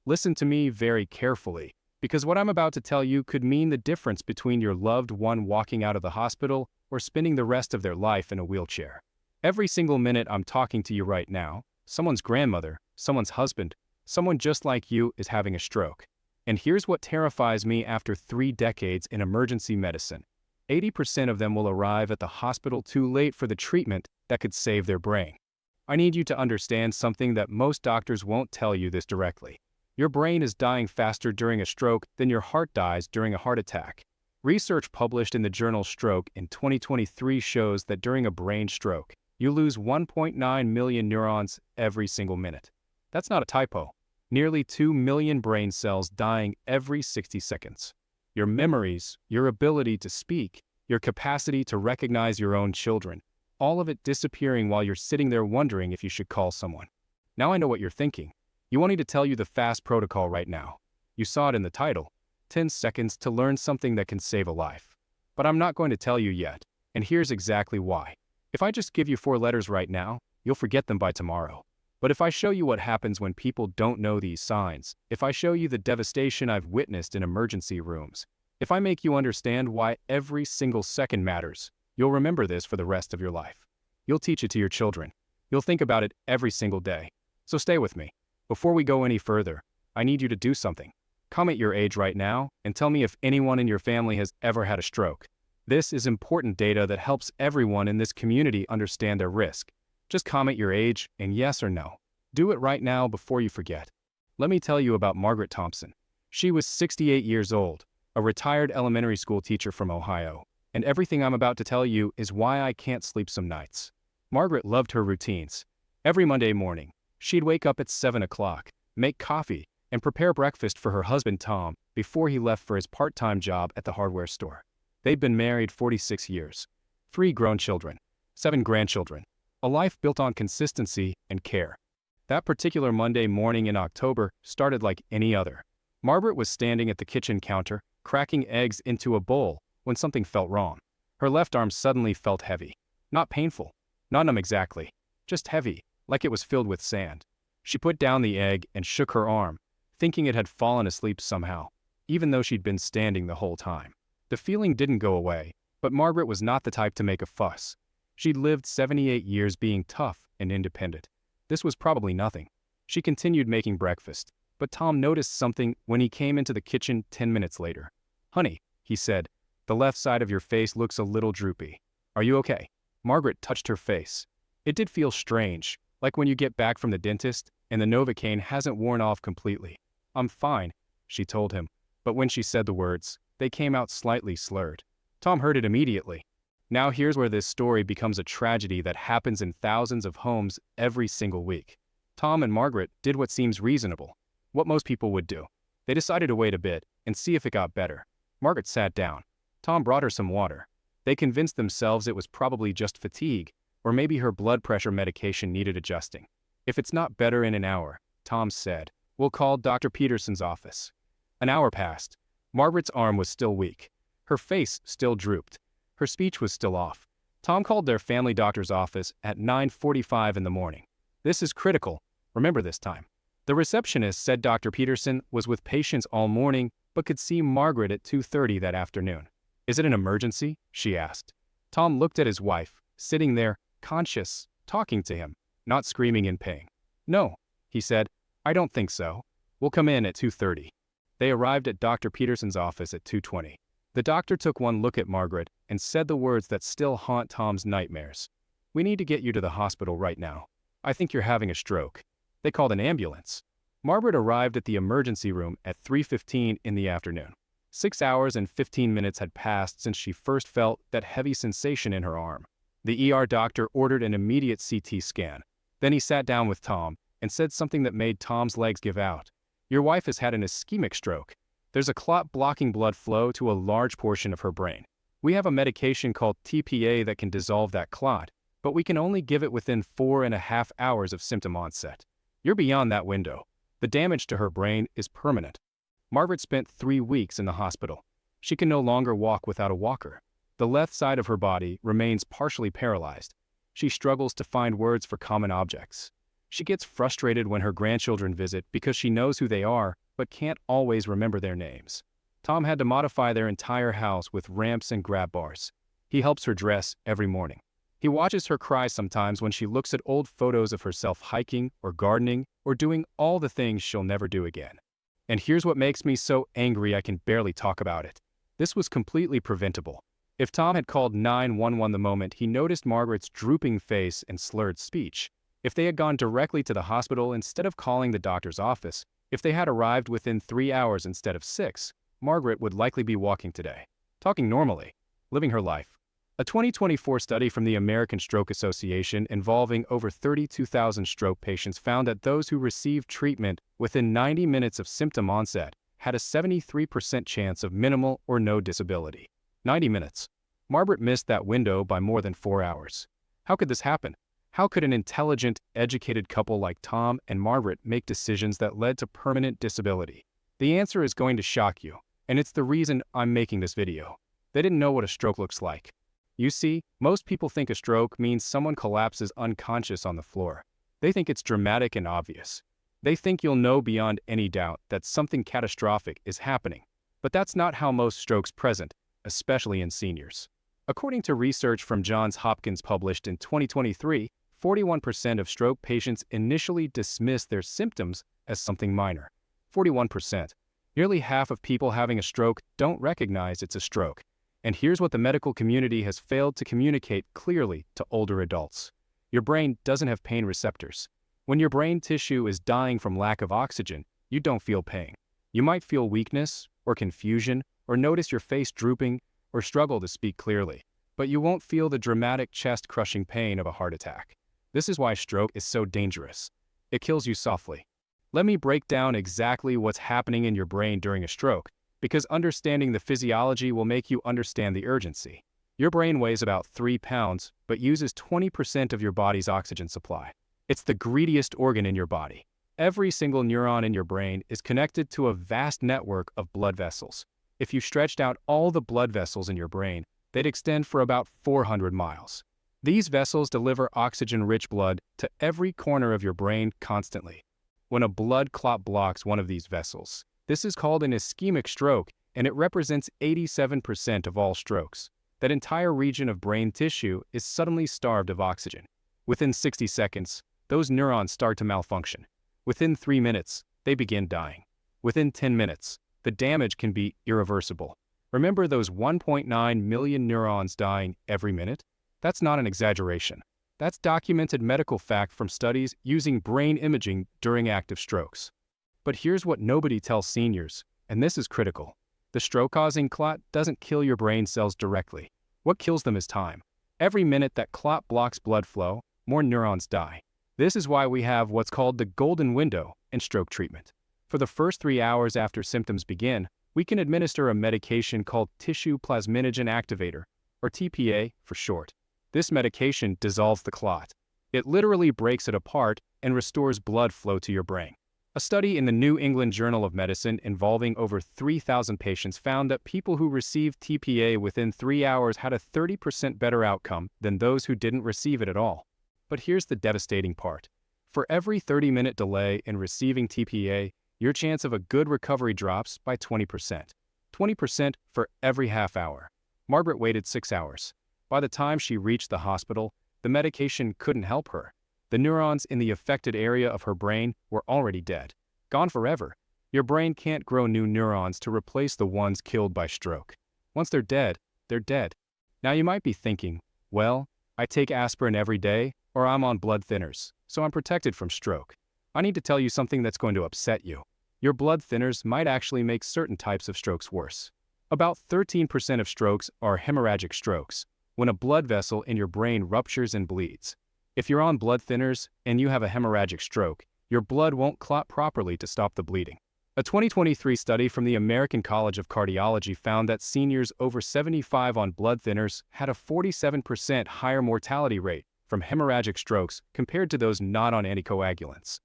Listen to me very carefully, because what I'm about to tell you could mean the difference between your loved one walking out of the hospital or spending the rest of their life in a wheelchair. Every single minute I'm talking to you right now, someone's grandmother, someone's husband, someone just like you is having a stroke. And here's what terrifies me after 3 decades in emergency medicine. 80% of them will arrive at the hospital too late for the treatment that could save their brain. I need you to understand something that most doctors won't tell you this directly. Your brain is dying faster during a stroke than your heart dies during a heart attack. Research published in the journal Stroke in 2023 shows that during a brain stroke, you lose 1.9 million neurons every single minute. That's not a typo. Nearly 2 million brain cells dying every 60 seconds. Your memories, your ability to speak, your capacity to recognize your own children, all of it disappearing while you're sitting there wondering if you should call someone. Now I know what you're thinking. You want me to tell you the FAST protocol right now. You saw it in the title. 10 seconds to learn something that can save a life. But I'm not going to tell you yet, and here's exactly why. If I just give you 4 letters right now, you'll forget them by tomorrow. But if I show you what happens when people don't know these signs, if I show you the devastation I've witnessed in emergency rooms, if I make you understand why every single second matters, you'll remember this for the rest of your life. You'll teach it to your children. You'll think about it every single day. So stay with me. Before we go any further, I need you to do something. Comment your age right now and tell me if anyone in your family has ever had a stroke. This is important data that helps everyone in this community understand their risk. Just comment your age and yes or no. Do it right now before you forget. Let me tell you about Margaret Thompson. She was 68 years old, a retired elementary school teacher from Ohio, and everything I'm about to tell you is why I can't sleep some nights. Margaret loved her routines. Every Monday morning, she'd wake up at 7 o'clock, make coffee, and prepare breakfast for her husband Tom before he left for his part-time job at the hardware store. They'd been married 46 years, 3 grown children, 7 grandchildren, a life built on consistency and care. That particular Monday morning in October started like any other. Margaret was standing at the kitchen counter, cracking eggs into a bowl, when something felt wrong. Her left arm suddenly felt heavy. Not painful, not numb exactly, just heavy, like it was filled with sand. She put down the egg and shook her arm, thinking it had fallen asleep somehow, even though she'd been standing the whole time. The feeling didn't go away, but Margaret was not the type to make a fuss. She'd lived 78 years being tough and independent. This was probably nothing. She continued making breakfast, but Tom noticed something when he came into the kitchen 10 minutes later. "Honey," he said, "the left side of your face looks a little droopy. Are you okay?" Margaret touched her face. It did feel strange, like when you get back from the dentist and the Novocaine hasn't worn off completely. "I'm fine," she told him, but when she said the words, they came out slightly slurred. Tom heard it immediately. Now here's where this story becomes a tragedy that happens in thousands of homes every single week. Tom and Margaret did what seems reasonable, what most people would do. They decided to wait a bit and see if it got better. Margaret sat down. Tom brought her some water. They convinced themselves it was probably just fatigue, or maybe her blood pressure medication needed adjusting. "If it's not better in an hour," Tom said, "we'll call Dr. Peterson's office." An hour passed. Margaret's arm was still weak. Her face still drooped. Her speech was still off. Tom called their family doctor's office at 9:45 in the morning. "This is critical. Remember this time." The receptionist said Dr. Peterson was with patients all morning but could see Margaret at 2:30 that afternoon. "Is it an emergency?" she asked. Tom looked at his wife, sitting there, conscious, talking to him, not screaming in pain. "No," he said, "I don't think so. We'll come in at 2:30. They arrived at Dr. Peterson's office at 2:20. The doctor took one look at Margaret and said the words that still haunt Tom's nightmares. "We need to get you to the hospital right now. I think you're having a stroke." They called an ambulance. Margaret arrived at the emergency room at 3:15 in the afternoon. 6 hours and 15 minutes had passed since she first felt that heavy sensation in her arm. The ER doctor ordered an immediate CT scan. Then he sat down with Tom and said something that made Tom's legs give out. "Your wife has had an ischemic stroke. There's a clot blocking blood flow to a large portion of her brain. We have a medication called TPA that can dissolve that clot, but we can only give it within 4.5 hours of symptom onset. You're beyond that window. The damage to her brain is permanent." Margaret spent 3 weeks in the hospital. She can no longer walk without a walker. The left side of her body remains partially paralyzed. She struggles to find words for common objects. She gets frustrated when her grandchildren visit because she knows who they are, but can't always remember their names. Tom had to modify their entire house with ramps and grab bars. He helps her dress every morning. He watches her cry sometimes when she looks at old photos of herself hiking or gardening or doing all the things she'll never do again. And here's what makes me so angry I can barely talk about it. This was completely preventable. If Tom had called 911 the moment he noticed Margaret's drooping face and slurred speech, if they had gone directly to the hospital instead of calling the doctor's office, if they had arrived within 3 hours instead of 6, Margaret would likely be walking today, talking normally, living her life. A 2024 study from the American Stroke Association involving over 32,000 stroke patients found that those who received treatment within 90 minutes of symptom onset had a 73% chance of minimal or no disability. 90 minutes. Margaret missed that window by more than 4 hours. How could this happen? How could an intelligent, educated couple like Tom and Margaret make decisions that led to permanent disability? The answer is going to shock you, and it's the reason I'm making this video. They didn't know what a stroke looks like. You see, most people think a stroke means someone collapses unconscious on the floor. They think it's dramatic and obvious. They think you'll know beyond any doubt that something catastrophic is happening. But that's not how most strokes present, especially in seniors. According to research from Johns Hopkins published in 2023, 41% of stroke patients initially dismiss their symptoms as something minor. 41%. Nearly half of people having a stroke don't recognize it's a stroke. And here's what the medical community has failed to communicate clearly to older adults. Your brain doesn't have pain receptors. When your brain tissue is dying from lack of oxygen, you don't feel pain. You might feel weakness or confusion or notice your face drooping or struggle to speak clearly, but you won't feel the dramatic chest-crushing pain of a heart attack. This is why stroke is so dangerous. It kills you softly. Let me break down exactly what's happening in your brain during a stroke, because understanding the physiology will make you understand the urgency. Your brain weighs about 3 pounds, but uses 20% of your body's oxygen supply. It's the greediest organ in your body. Every single neuron in your brain is connected to a vast network of blood vessels. If you stretched out all the blood vessels in your brain, they'd extend for about 400 miles. These vessels deliver oxygen-rich blood to every corner of your brain constantly. When a blood clot blocks one of these vessels, this is called an ischemic stroke, and it represents 87% of all strokes. That entire region of brain tissue is suddenly starved of oxygen. Within 60 seconds, those neurons start to malfunction. Within 3 minutes, they begin dying. Within 10 minutes, the damage can be irreversible. Remember those 1.9 million neurons dying every minute? That's not an exaggeration. That's documented medical fact from studies using brain imaging during active strokes. But here's what nobody tells seniors, and this is critical. The stroke-causing clot doesn't kill your brain cells directly. What kills them is time. Every minute that clot blocks blood flow, more neurons die. This is why we have what's called the golden window in stroke treatment. For the first 3 hours after symptoms begin, we can administer a medication called tissue plasminogen activator, or TPA for short. This medication dissolves the clot. It literally breaks it apart and restores blood flow to your brain. A study in the New England Journal of Medicine involving over 3,000 patients found that people who received TPA within 3 hours had a 30% better outcome than those who didn't receive it at all. But here's the devastating part. For every 30-minute delay in receiving TPA, your chance of a good recovery drops by 20%. 20% for every half hour. Margaret waited 6 hours. By the time she reached the hospital, the medication couldn't help her. The neurons in the affected area of her brain were already dead. Gone forever. Your brain can't grow new neurons to replace the ones killed by stroke. Once they're dead, they're dead. Now you might be thinking, well, I take aspirin every day, or I'm on blood thinners, so I'm protected from stroke. I need to tell you something that's going to upset you. Your blood thinners might actually make certain types of strokes worse. About 13% of strokes are hemorrhagic strokes, when a blood vessel in your brain ruptures and bleeds. If you're on blood thinners and you have a hemorrhagic stroke, your blood won't clot properly to stop the bleeding. A 2023 study from the American College of Cardiology found that seniors over 75 on blood thinners had a 47% higher mortality rate from hemorrhagic strokes compared to those not on anticoagulants.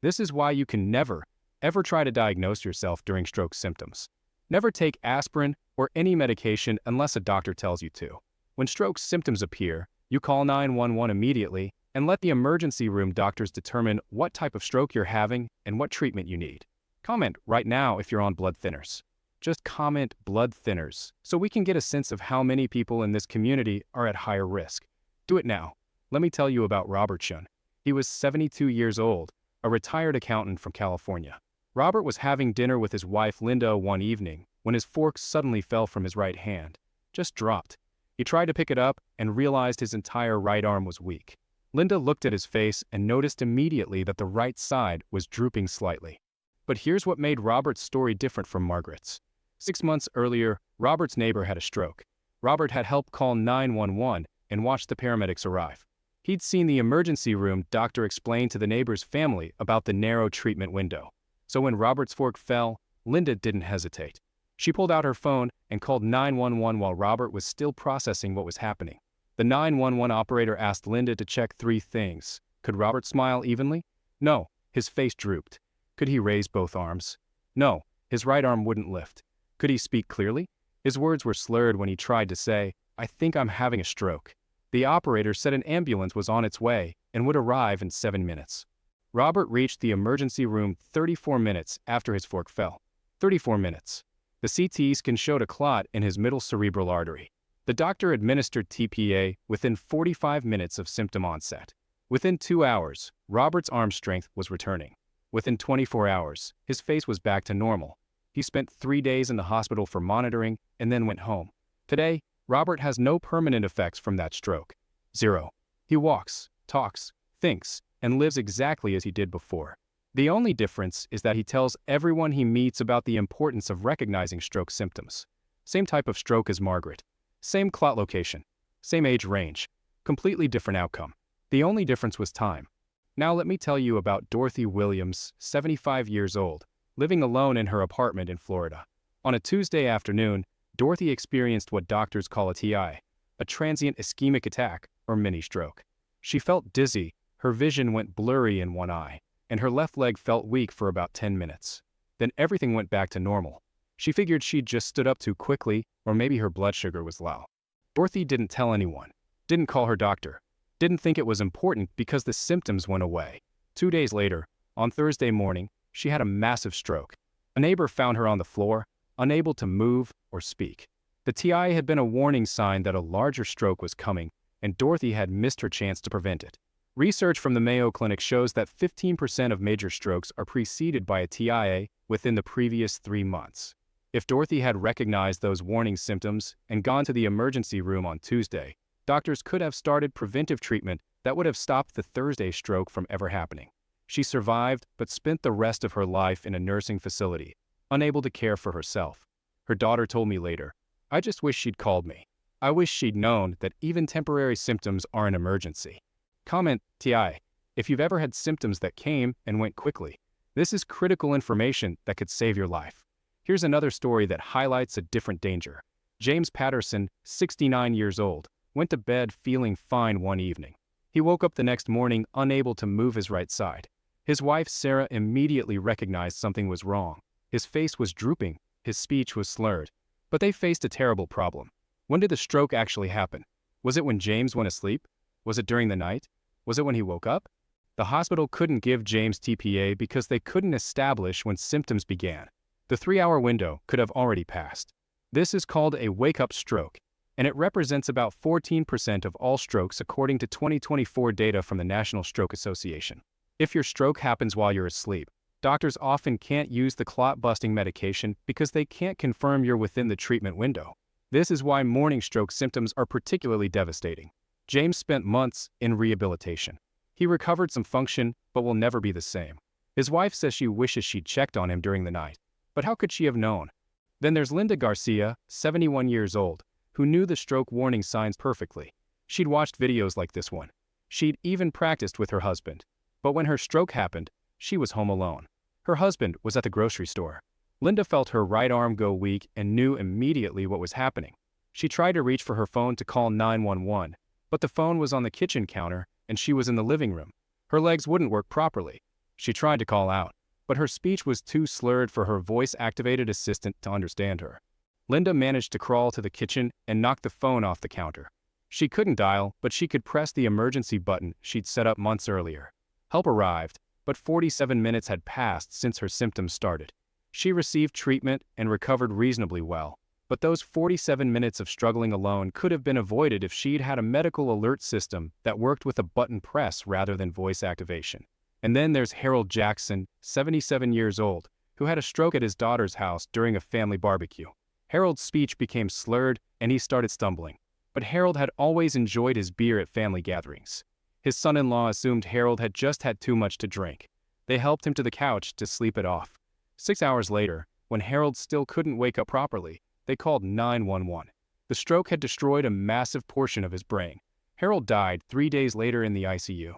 This is why you can never, ever try to diagnose yourself during stroke symptoms. Never take aspirin or any medication unless a doctor tells you to. When stroke symptoms appear, you call 911 immediately and let the emergency room doctors determine what type of stroke you're having and what treatment you need. Comment right now if you're on blood thinners. Just comment blood thinners so we can get a sense of how many people in this community are at higher risk. Do it now. Let me tell you about Robert Shun. He was 72 years old, a retired accountant from California. Robert was having dinner with his wife Linda one evening when his fork suddenly fell from his right hand. Just dropped. He tried to pick it up and realized his entire right arm was weak. Linda looked at his face and noticed immediately that the right side was drooping slightly. But here's what made Robert's story different from Margaret's. 6 months earlier, Robert's neighbor had a stroke. Robert had helped call 911 and watched the paramedics arrive. He'd seen the emergency room doctor explain to the neighbor's family about the narrow treatment window. So when Robert's fork fell, Linda didn't hesitate. She pulled out her phone and called 911 while Robert was still processing what was happening. The 911 operator asked Linda to check 3 things. Could Robert smile evenly? No, his face drooped. Could he raise both arms? No, his right arm wouldn't lift. Could he speak clearly? His words were slurred when he tried to say, "I think I'm having a stroke." The operator said an ambulance was on its way and would arrive in 7 minutes. Robert reached the emergency room 34 minutes after his fork fell. 34 minutes. The CT scan showed a clot in his middle cerebral artery. The doctor administered TPA within 45 minutes of symptom onset. Within 2 hours, Robert's arm strength was returning. Within 24 hours, his face was back to normal. He spent 3 days in the hospital for monitoring and then went home. Today, Robert has no permanent effects from that stroke. 0. He walks, talks, thinks, and lives exactly as he did before. The only difference is that he tells everyone he meets about the importance of recognizing stroke symptoms. Same type of stroke as Margaret. Same clot location. Same age range. Completely different outcome. The only difference was time. Now let me tell you about Dorothy Williams, 75 years old, living alone in her apartment in Florida. On a Tuesday afternoon, Dorothy experienced what doctors call a TI, a transient ischemic attack or mini stroke. She felt dizzy, her vision went blurry in one eye, and her left leg felt weak for about 10 minutes. Then everything went back to normal. She figured she'd just stood up too quickly, or maybe her blood sugar was low. Dorothy didn't tell anyone, didn't call her doctor, didn't think it was important because the symptoms went away. 2 days later, on Thursday morning, she had a massive stroke. A neighbor found her on the floor, unable to move or speak. The TI had been a warning sign that a larger stroke was coming, and Dorothy had missed her chance to prevent it. Research from the Mayo Clinic shows that 15% of major strokes are preceded by a TIA within the previous 3 months. If Dorothy had recognized those warning symptoms and gone to the emergency room on Tuesday, doctors could have started preventive treatment that would have stopped the Thursday stroke from ever happening. She survived, but spent the rest of her life in a nursing facility, unable to care for herself. Her daughter told me later, "I just wish she'd called me. I wish she'd known that even temporary symptoms are an emergency." Comment TI if you've ever had symptoms that came and went quickly. This is critical information that could save your life. Here's another story that highlights a different danger. James Patterson, 69 years old, went to bed feeling fine one evening. He woke up the next morning unable to move his right side. His wife Sarah immediately recognized something was wrong. His face was drooping, his speech was slurred. But they faced a terrible problem. When did the stroke actually happen? Was it when James went asleep? Was it during the night? Was it when he woke up? The hospital couldn't give James TPA because they couldn't establish when symptoms began. The 3-hour window could have already passed. This is called a wake-up stroke, and it represents about 14% of all strokes according to 2024 data from the National Stroke Association. If your stroke happens while you're asleep, doctors often can't use the clot-busting medication because they can't confirm you're within the treatment window. This is why morning stroke symptoms are particularly devastating. James spent months in rehabilitation. He recovered some function, but will never be the same. His wife says she wishes she'd checked on him during the night. But how could she have known? Then there's Linda Garcia, 71 years old, who knew the stroke warning signs perfectly. She'd watched videos like this one. She'd even practiced with her husband. But when her stroke happened, she was home alone. Her husband was at the grocery store. Linda felt her right arm go weak and knew immediately what was happening. She tried to reach for her phone to call 911, but the phone was on the kitchen counter and she was in the living room. Her legs wouldn't work properly. She tried to call out, but her speech was too slurred for her voice-activated assistant to understand her. Linda managed to crawl to the kitchen and knock the phone off the counter. She couldn't dial, but she could press the emergency button she'd set up months earlier. Help arrived, but 47 minutes had passed since her symptoms started. She received treatment and recovered reasonably well, but those 47 minutes of struggling alone could have been avoided if she'd had a medical alert system that worked with a button press rather than voice activation. And then there's Harold Jackson, 77 years old, who had a stroke at his daughter's house during a family barbecue. Harold's speech became slurred and he started stumbling. But Harold had always enjoyed his beer at family gatherings. His son-in-law assumed Harold had just had too much to drink. They helped him to the couch to sleep it off. 6 hours later, when Harold still couldn't wake up properly, they called 911. The stroke had destroyed a massive portion of his brain. Harold died 3 days later in the ICU.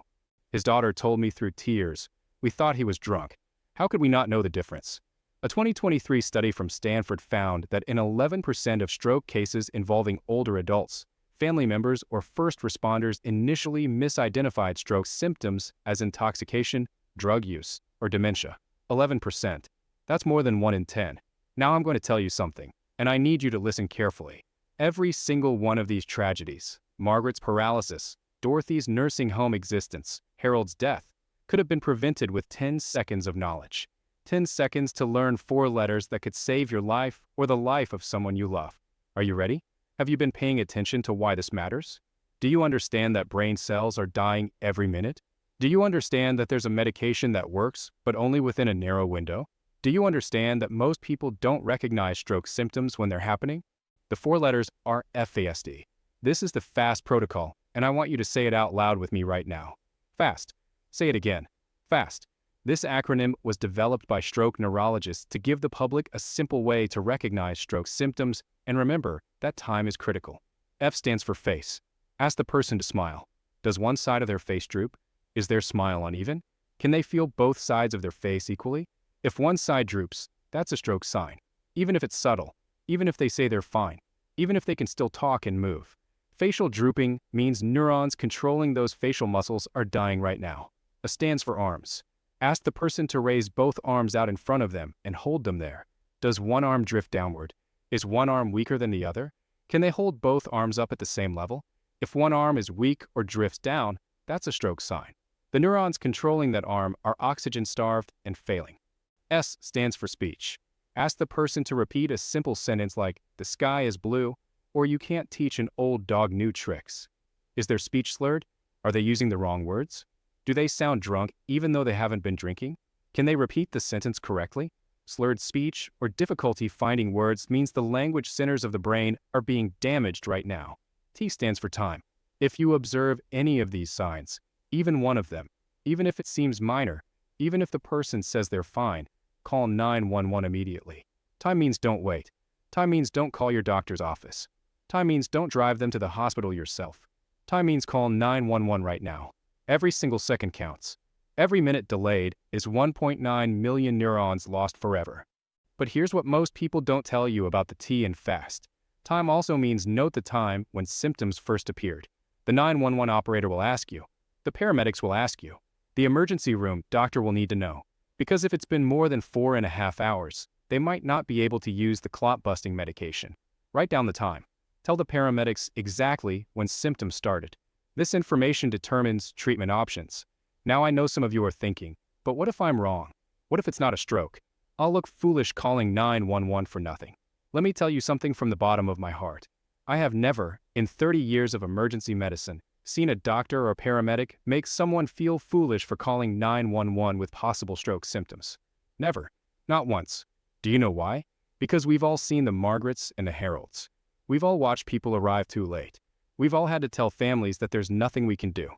His daughter told me through tears, "We thought he was drunk. How could we not know the difference?" A 2023 study from Stanford found that in 11% of stroke cases involving older adults, family members or first responders initially misidentified stroke symptoms as intoxication, drug use, or dementia. 11%. That's more than 1 in 10. Now I'm going to tell you something, and I need you to listen carefully. Every single one of these tragedies, Margaret's paralysis, Dorothy's nursing home existence, Harold's death, could have been prevented with 10 seconds of knowledge. 10 seconds to learn 4 letters that could save your life or the life of someone you love. Are you ready? Have you been paying attention to why this matters? Do you understand that brain cells are dying every minute? Do you understand that there's a medication that works, but only within a narrow window? Do you understand that most people don't recognize stroke symptoms when they're happening? The 4 letters are F.A.S.T. This is the F.A.S.T protocol, and I want you to say it out loud with me right now. F.A.S.T. Say it again. F.A.S.T. This acronym was developed by stroke neurologists to give the public a simple way to recognize stroke symptoms, and remember that time is critical. F stands for face. Ask the person to smile. Does one side of their face droop? Is their smile uneven? Can they feel both sides of their face equally? If one side droops, that's a stroke sign. Even if it's subtle, even if they say they're fine, even if they can still talk and move. Facial drooping means neurons controlling those facial muscles are dying right now. A stands for arms. Ask the person to raise both arms out in front of them and hold them there. Does one arm drift downward? Is one arm weaker than the other? Can they hold both arms up at the same level? If one arm is weak or drifts down, that's a stroke sign. The neurons controlling that arm are oxygen-starved and failing. S stands for speech. Ask the person to repeat a simple sentence like, "The sky is blue," or "You can't teach an old dog new tricks." Is their speech slurred? Are they using the wrong words? Do they sound drunk even though they haven't been drinking? Can they repeat the sentence correctly? Slurred speech or difficulty finding words means the language centers of the brain are being damaged right now. T stands for time. If you observe any of these signs, even one of them, even if it seems minor, even if the person says they're fine, call 911 immediately. Time means don't wait. Time means don't call your doctor's office. Time means don't drive them to the hospital yourself. Time means call 911 right now. Every single second counts. Every minute delayed is 1.9 million neurons lost forever. But here's what most people don't tell you about the T in F.A.S.T. Time also means note the time when symptoms first appeared. The 911 operator will ask you. The paramedics will ask you. The emergency room doctor will need to know. Because if it's been more than 4.5 hours, they might not be able to use the clot-busting medication. Write down the time. Tell the paramedics exactly when symptoms started. This information determines treatment options. Now I know some of you are thinking, but what if I'm wrong? What if it's not a stroke? I'll look foolish calling 911 for nothing. Let me tell you something from the bottom of my heart. I have never, in 30 years of emergency medicine, seen a doctor or paramedic make someone feel foolish for calling 911 with possible stroke symptoms. Never. Not once. Do you know why? Because we've all seen the Margarets and the Harolds. We've all watched people arrive too late. We've all had to tell families that there's nothing we can do.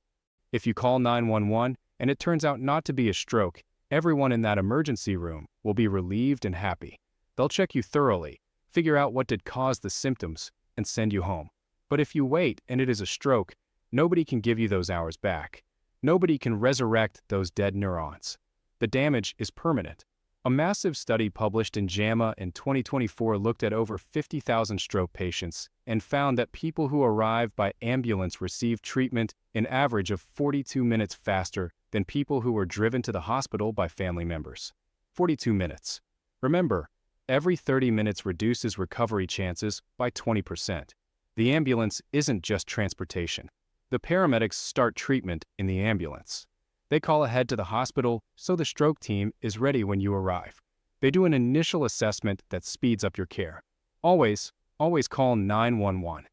If you call 911 and it turns out not to be a stroke, everyone in that emergency room will be relieved and happy. They'll check you thoroughly, figure out what did cause the symptoms, and send you home. But if you wait and it is a stroke, nobody can give you those hours back. Nobody can resurrect those dead neurons. The damage is permanent. A massive study published in JAMA in 2024 looked at over 50,000 stroke patients and found that people who arrived by ambulance received treatment an average of 42 minutes faster than people who were driven to the hospital by family members. 42 minutes. Remember, every 30 minutes reduces recovery chances by 20%. The ambulance isn't just transportation. The paramedics start treatment in the ambulance. They call ahead to the hospital so the stroke team is ready when you arrive. They do an initial assessment that speeds up your care. Always call 911.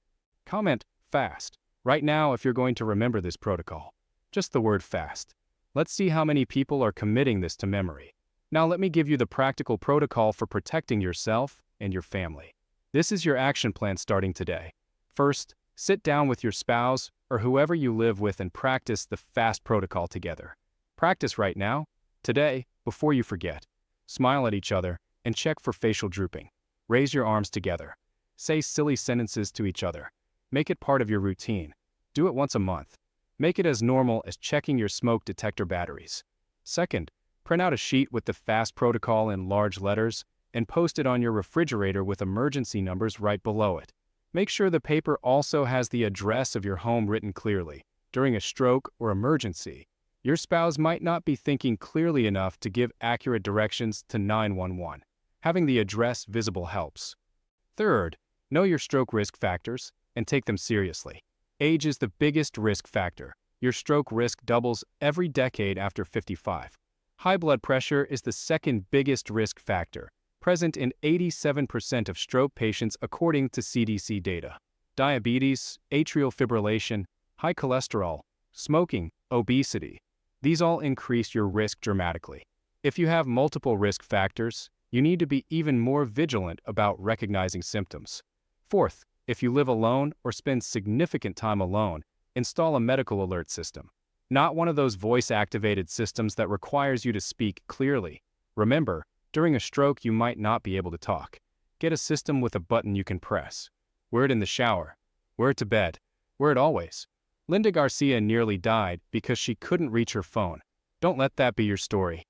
Comment FAST right now if you're going to remember this protocol. Just the word FAST. Let's see how many people are committing this to memory. Now let me give you the practical protocol for protecting yourself and your family. This is your action plan starting today. First, sit down with your spouse or whoever you live with and practice the FAST protocol together. Practice right now, today, before you forget. Smile at each other and check for facial drooping. Raise your arms together. Say silly sentences to each other. Make it part of your routine. Do it once a month. Make it as normal as checking your smoke detector batteries. Second, print out a sheet with the FAST protocol in large letters and post it on your refrigerator with emergency numbers right below it. Make sure the paper also has the address of your home written clearly. During a stroke or emergency, your spouse might not be thinking clearly enough to give accurate directions to 911. Having the address visible helps. Third, know your stroke risk factors and take them seriously. Age is the biggest risk factor. Your stroke risk doubles every decade after 55. High blood pressure is the second biggest risk factor, present in 87% of stroke patients according to CDC data. Diabetes, atrial fibrillation, high cholesterol, smoking, obesity. These all increase your risk dramatically. If you have multiple risk factors, you need to be even more vigilant about recognizing symptoms. Fourth, if you live alone or spend significant time alone, install a medical alert system. Not one of those voice-activated systems that requires you to speak clearly. Remember, during a stroke you might not be able to talk. Get a system with a button you can press. Wear it in the shower. Wear it to bed. Wear it always. Linda Garcia nearly died because she couldn't reach her phone. Don't let that be your story.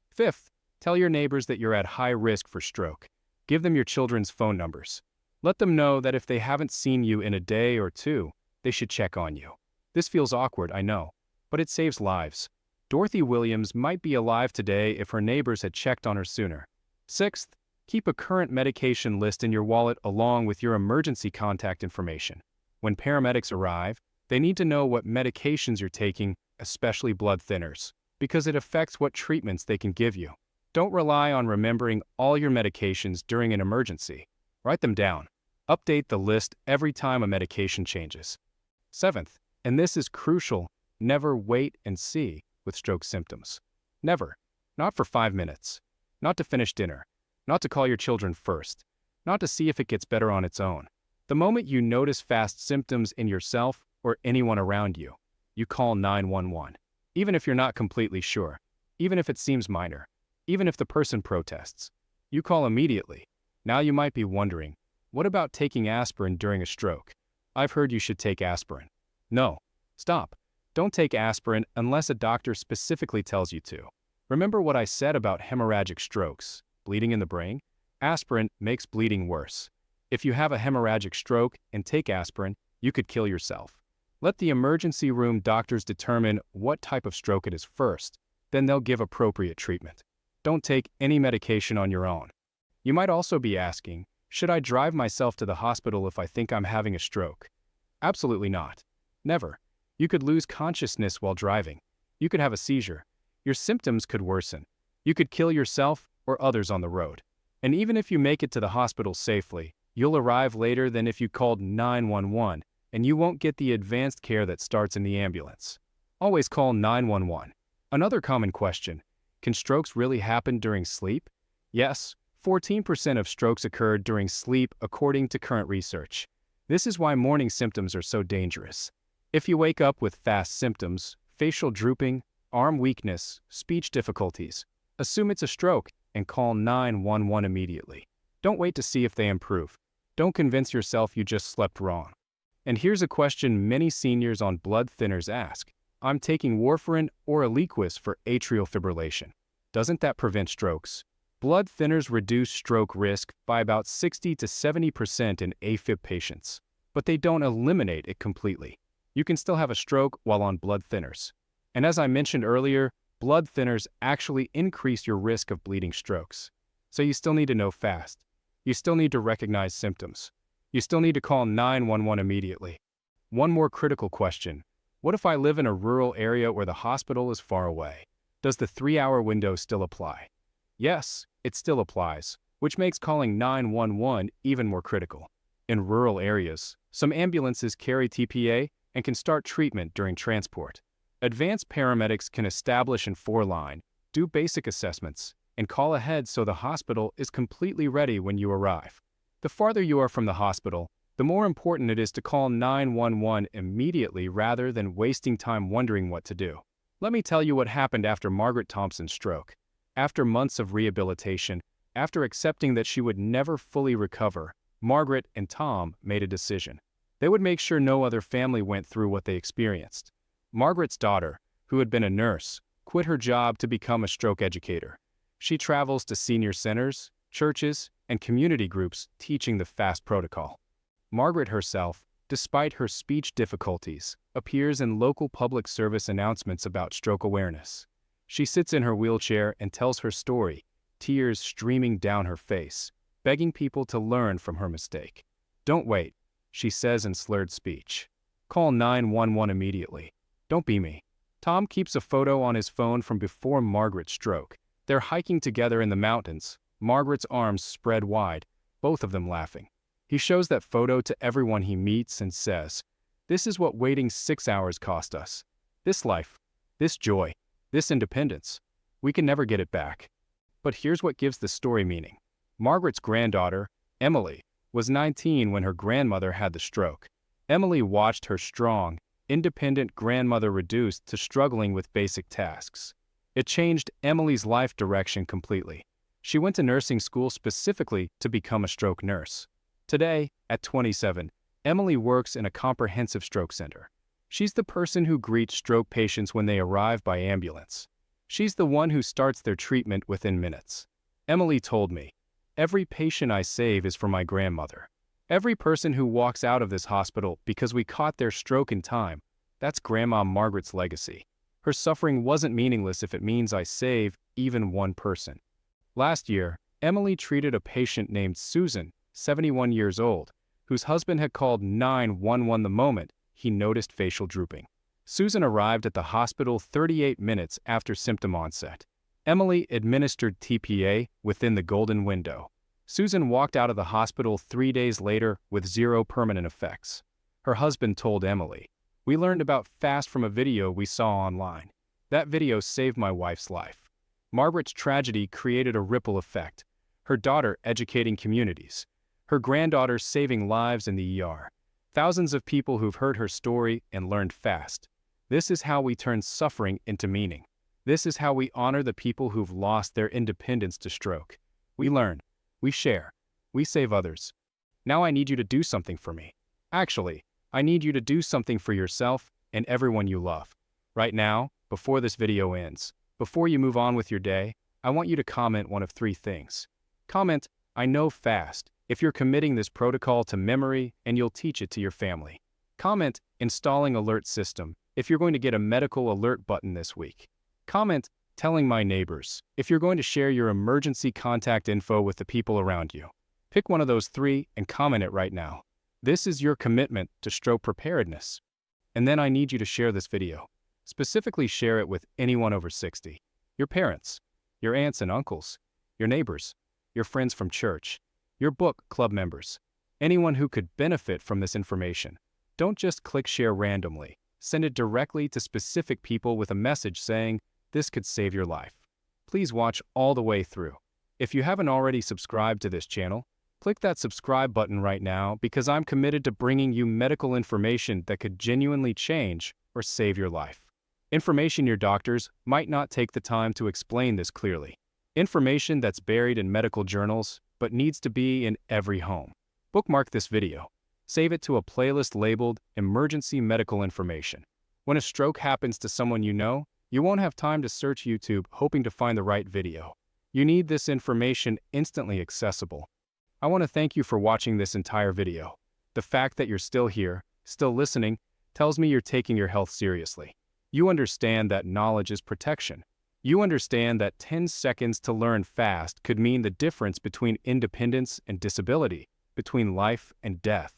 Fifth, tell your neighbors that you're at high risk for stroke. Give them your children's phone numbers. Let them know that if they haven't seen you in a day or two, they should check on you. This feels awkward, I know, but it saves lives. Dorothy Williams might be alive today if her neighbors had checked on her sooner. Sixth, keep a current medication list in your wallet along with your emergency contact information. When paramedics arrive, they need to know what medications you're taking, especially blood thinners, because it affects what treatments they can give you. Don't rely on remembering all your medications during an emergency. Write them down. Update the list every time a medication changes. Seventh, and this is crucial, never wait and see with stroke symptoms. Never. Not for 5 minutes. Not to finish dinner. Not to call your children first. Not to see if it gets better on its own. The moment you notice fast symptoms in yourself or anyone around you, you call 911. Even if you're not completely sure. Even if it seems minor. Even if the person protests. You call immediately. Now you might be wondering, what about taking aspirin during a stroke? I've heard you should take aspirin. No. Stop. Don't take aspirin unless a doctor specifically tells you to. Remember what I said about hemorrhagic strokes, bleeding in the brain? Aspirin makes bleeding worse. If you have a hemorrhagic stroke and take aspirin, you could kill yourself. Let the emergency room doctors determine what type of stroke it is first, then they'll give appropriate treatment. Don't take any medication on your own. You might also be asking, should I drive myself to the hospital if I think I'm having a stroke? Absolutely not. Never. You could lose consciousness while driving. You could have a seizure. Your symptoms could worsen. You could kill yourself or others on the road. And even if you make it to the hospital safely, you'll arrive later than if you called 911, and you won't get the advanced care that starts in the ambulance. Always call 911. Another common question, can strokes really happen during sleep? Yes, 14% of strokes occurred during sleep according to current research. This is why morning symptoms are so dangerous. If you wake up with fast symptoms, facial drooping, arm weakness, speech difficulties, assume it's a stroke and call 911 immediately. Don't wait to see if they improve. Don't convince yourself you just slept wrong. And here's a question many seniors on blood thinners ask. I'm taking warfarin or Eliquis for atrial fibrillation. Doesn't that prevent strokes? Blood thinners reduce stroke risk by about 60 to 70% in AFib patients, but they don't eliminate it completely. You can still have a stroke while on blood thinners. And as I mentioned earlier, blood thinners actually increase your risk of bleeding strokes. So you still need to know FAST. You still need to recognize symptoms. You still need to call 911 immediately. One more critical question. What if I live in a rural area where the hospital is far away? Does the 3-hour window still apply? Yes, it still applies, which makes calling 911 even more critical. In rural areas, some ambulances carry TPA and can start treatment during transport. Advanced paramedics can establish and foreline, do basic assessments, and call ahead so the hospital is completely ready when you arrive. The farther you are from the hospital, the more important it is to call 911 immediately rather than wasting time wondering what to do. Let me tell you what happened after Margaret Thompson's stroke. After months of rehabilitation, after accepting that she would never fully recover, Margaret and Tom made a decision. They would make sure no other family went through what they experienced. Margaret's daughter, who had been a nurse, quit her job to become a stroke educator. She travels to senior centers, churches, and community groups teaching the F.A.S.T protocol. Margaret herself, despite her speech difficulties, appears in local public service announcements about stroke awareness. She sits in her wheelchair and tells her story, tears streaming down her face, begging people to learn from her mistake. "Don't wait," she says in slurred speech. "Call 911 immediately. Don't be me." Tom keeps a photo on his phone from before Margaret's stroke. They're hiking together in the mountains, Margaret's arms spread wide, both of them laughing. He shows that photo to everyone he meets and says, "This is what waiting 6 hours cost us. This life, this joy, this independence. We can never get it back." But here's what gives the story meaning. Margaret's granddaughter, Emily, was 19 when her grandmother had the stroke. Emily watched her strong, independent grandmother reduced to struggling with basic tasks. It changed Emily's life direction completely. She went to nursing school specifically to become a stroke nurse. Today, at 27, Emily works in a comprehensive stroke center. She's the person who greets stroke patients when they arrive by ambulance. She's the one who starts their treatment within minutes. Emily told me, "Every patient I save is for my grandmother. Every person who walks out of this hospital because we caught their stroke in time, that's Grandma Margaret's legacy. Her suffering wasn't meaningless if it means I save even one person." Last year, Emily treated a patient named Susan, 71 years old, whose husband had called 911 the moment he noticed facial drooping. Susan arrived at the hospital 38 minutes after symptom onset. Emily administered TPA within the golden window. Susan walked out of the hospital 3 days later with 0 permanent effects. Her husband told Emily, "We learned about F.A.S.T from a video we saw online. That video saved my wife's life." Margaret's tragedy created a ripple effect. Her daughter educating communities. Her granddaughter saving lives in the ER. Thousands of people who've heard her story and learned F.A.S.T. This is how we turn suffering into meaning. This is how we honor the people who've lost their independence to stroke. We learn. We share. We save others. Now I need you to do something for me. Actually, I need you to do something for yourself and everyone you love. Right now, before this video ends, before you move on with your day, I want you to comment one of 3 things. Comment, "I know F.A.S.T." if you're committing this protocol to memory and you'll teach it to your family. Comment, "Installing alert system," if you're going to get a medical alert button this week. Comment, "Telling my neighbors," if you're going to share your emergency contact info with the people around you. Pick one of those 3 and comment it right now. This is your commitment to stroke preparedness. And then I need you to share this video. Specifically share it with anyone over 60. Your parents, your aunts and uncles, your neighbors, your friends from church, your book club members, anyone who could benefit from this information. Don't just click share randomly. Send it directly to specific people with a message saying, "This could save your life." Please watch all the way through. If you haven't already subscribed to this channel, click that subscribe button right now because I'm committed to bringing you medical information that could genuinely change or save your life. Information your doctors might not take the time to explain this clearly. Information that's buried in medical journals but needs to be in every home. Bookmark this video. Save it to a playlist labeled Emergency Medical Information. When a stroke happens to someone you know, you won't have time to search YouTube hoping to find the right video. You need this information instantly accessible. I want to thank you for watching this entire video. The fact that you're still here, still listening, tells me you're taking your health seriously. You understand that knowledge is protection. You understand that 10 seconds to learn fast could mean the difference between independence and disability. between life and death.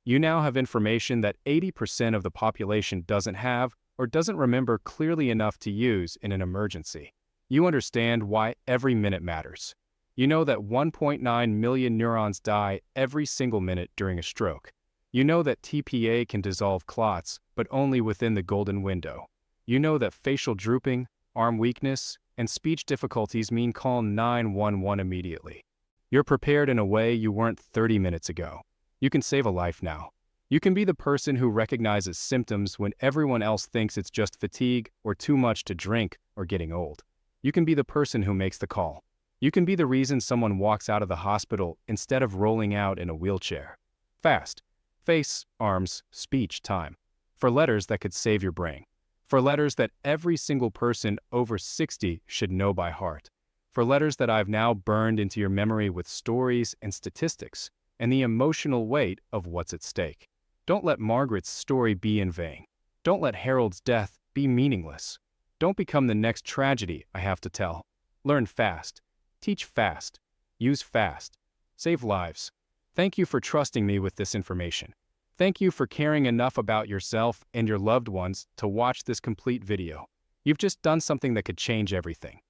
You now have information that 80% of the population doesn't have or doesn't remember clearly enough to use in an emergency. You understand why every minute matters. You know that 1.9 million neurons die every single minute during a stroke. You know that TPA can dissolve clots, but only within the golden window. You know that facial drooping, arm weakness, and speech difficulties mean call 911 immediately. You're prepared in a way you weren't 30 minutes ago. You can save a life now. You can be the person who recognizes symptoms when everyone else thinks it's just fatigue or too much to drink or getting old. You can be the person who makes the call. You can be the reason someone walks out of the hospital instead of rolling out in a wheelchair. F.A.S.T. Face, arms, speech, time. For letters that could save your brain. For letters that every single person over 60 should know by heart. For letters that I've now burned into your memory with stories and statistics and the emotional weight of what's at stake. Don't let Margaret's story be in vain. Don't let Harold's death be meaningless. Don't become the next tragedy I have to tell. Learn fast. Teach fast. Use fast. Save lives. Thank you for trusting me with this information. Thank you for caring enough about yourself and your loved ones to watch this complete video. You've just done something that could change everything.